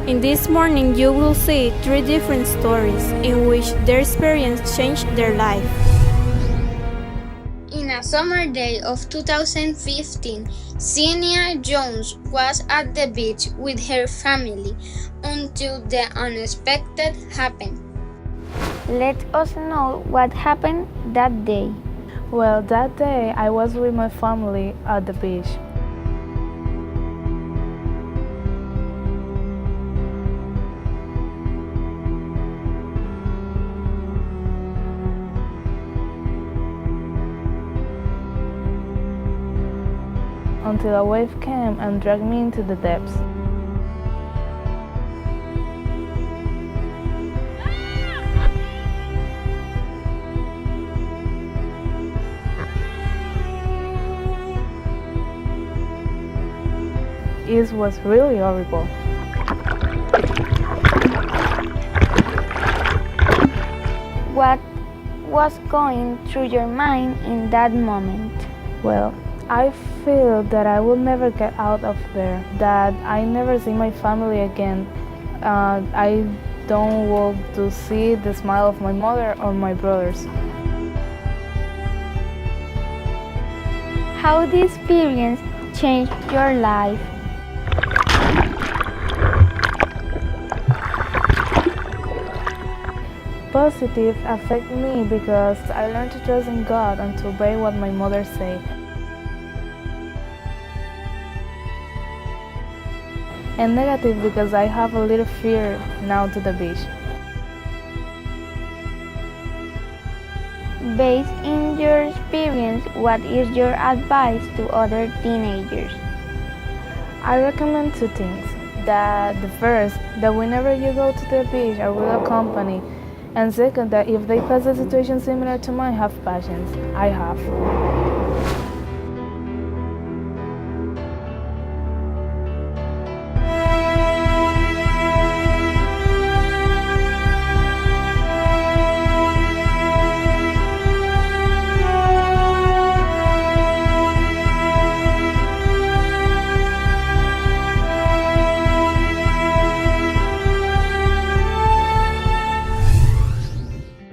In this morning, you will see 3 different stories in which their experience changed their life. In a summer day of 2015, Xenia Jones was at the beach with her family until the unexpected happened. Let us know what happened that day. Well, that day I was with my family at the beach. Until a wave came and dragged me into the depths. It was really horrible. What was going through your mind in that moment? Well, I feel that I will never get out of there, that I never see my family again. I don't want to see the smile of my mother or my brothers. How this experience changed your life? Positive affect me because I learned to trust in God and to obey what my mother said. And negative because I have a little fear now to the beach. Based in your experience, what is your advice to other teenagers? I recommend 2 things. That the first, that whenever you go to the beach are with a company. And second, that if they pass a situation similar to mine, have patience. I have.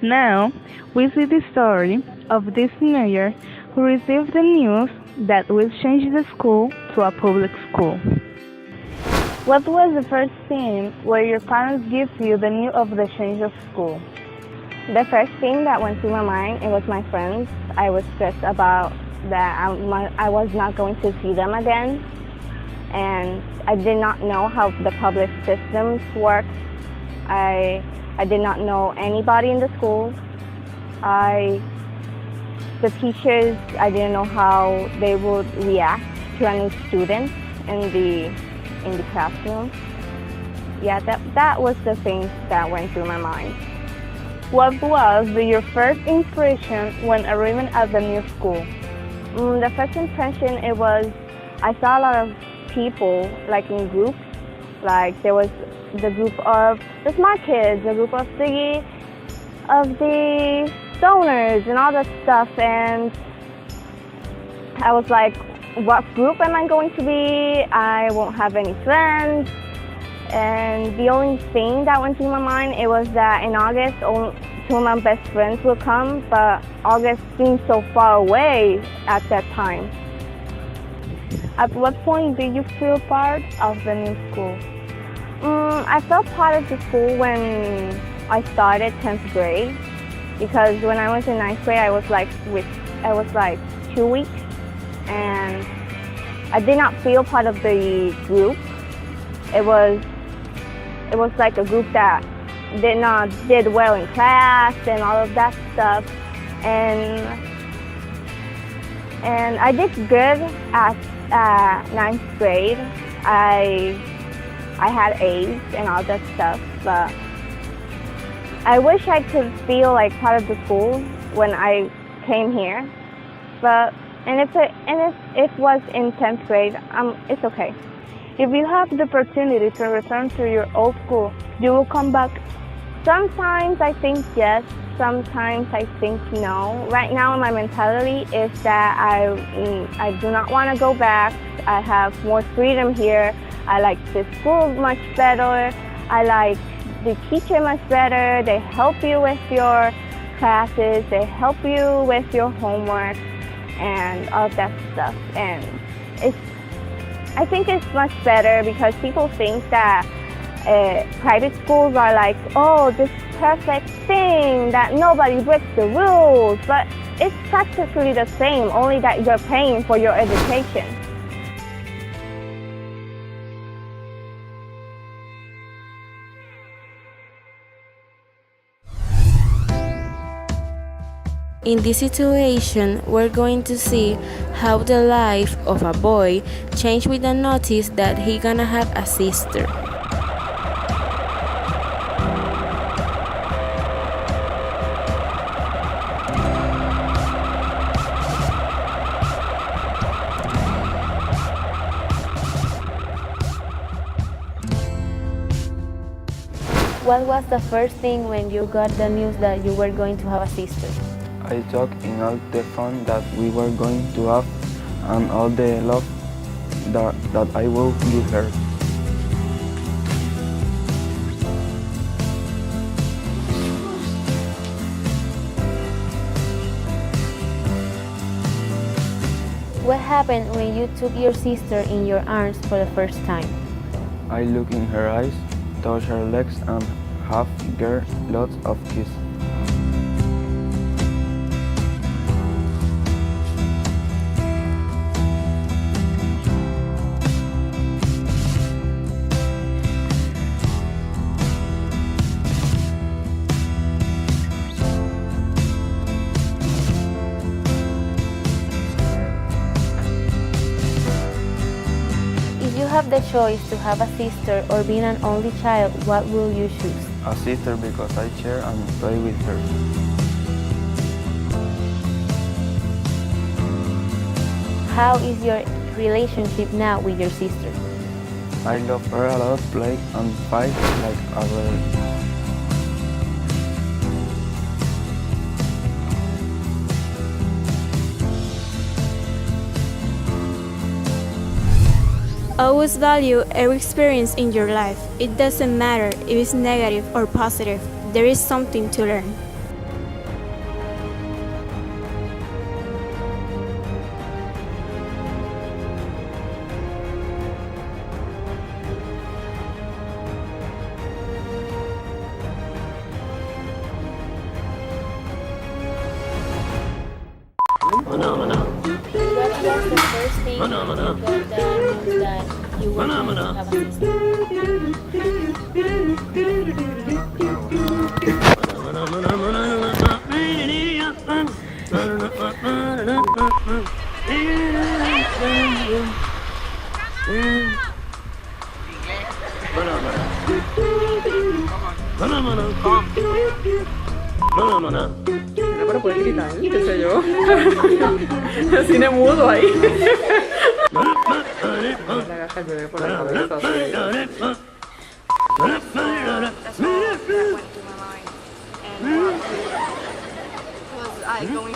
Now, we see the story of this teenager who received the news that will change the school to a public school. What was the first thing where your parents give you the news of the change of school? The first thing that went through my mind, it was my friends. I was stressed about that I was not going to see them again. And I did not know how the public systems work. I did not know anybody in the school. The teachers, I didn't know how they would react to a new student in the classroom. Yeah, that was the things that went through my mind. What was your first impression when arriving at the new school? The first impression, it was, I saw a lot of people like in groups. Like there was the group of the smart kids, the group of the stoners and all that stuff, and I was like, what group am I going to be? I won't have any friends. And the only thing that went through my mind, it was that in August, 2 of my best friends will come, but August seemed so far away at that time. At what point did you feel part of the new school? I felt part of the school when I started 10th grade, because when I was in 9th grade, I was like 2 weeks, and I did not feel part of the group. It was like a group that did well in class and all of that stuff, and I did good at 9th grade. I had A's and all that stuff, but I wish I could feel like part of the school when I came here. And if it was in 10th grade, it's okay. If you have the opportunity to return to your old school, you will come back? Sometimes I think yes, sometimes I think no. Right now my mentality is that I do not want to go back. I have more freedom here. I like the school much better. I like the teacher much better. They help you with your classes. They help you with your homework and all that stuff. And I think it's much better because people think that private schools are like, oh, this perfect thing that nobody breaks the rules. But it's practically the same, only that you're paying for your education. In this situation, we're going to see how the life of a boy changed with the notice that he gonna have a sister. What was the first thing when you got the news that you were going to have a sister? I talked in all the fun that we were going to have and all the love that I will give her. What happened when you took your sister in your arms for the first time? I look in her eyes, touch her legs and have her lots of kisses. If you have the choice to have a sister or being an only child, what will you choose? A sister because I share and play with her. How is your relationship now with your sister? I love her a lot, play and fight like a brother. Always value every experience in your life. It doesn't matter if it's negative or positive, there is something to learn. What was the first thing when you got the news that you were going to have a sister? Era para poder gritar, qué sé yo. El cine mudo ahí. Le agarra el bebé por la cabeza. Was I going